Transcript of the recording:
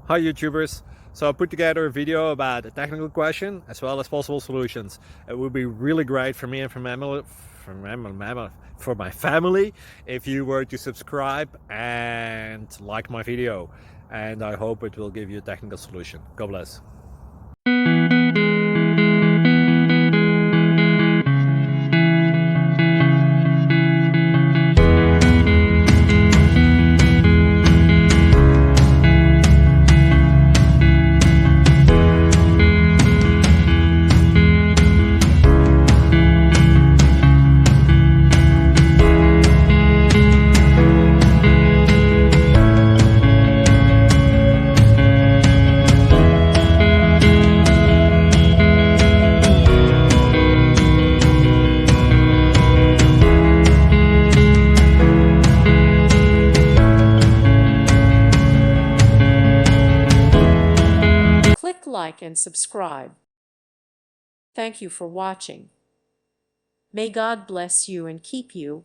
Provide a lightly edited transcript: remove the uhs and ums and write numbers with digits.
Hi YouTubers. So I put together a video about a technical question as well as possible solutions. It would be really great for me and for my family if you were to subscribe and like my video. And I hope it will give you a technical solution. God bless. Click like and subscribe. Thank you for watching. May God bless you and keep you.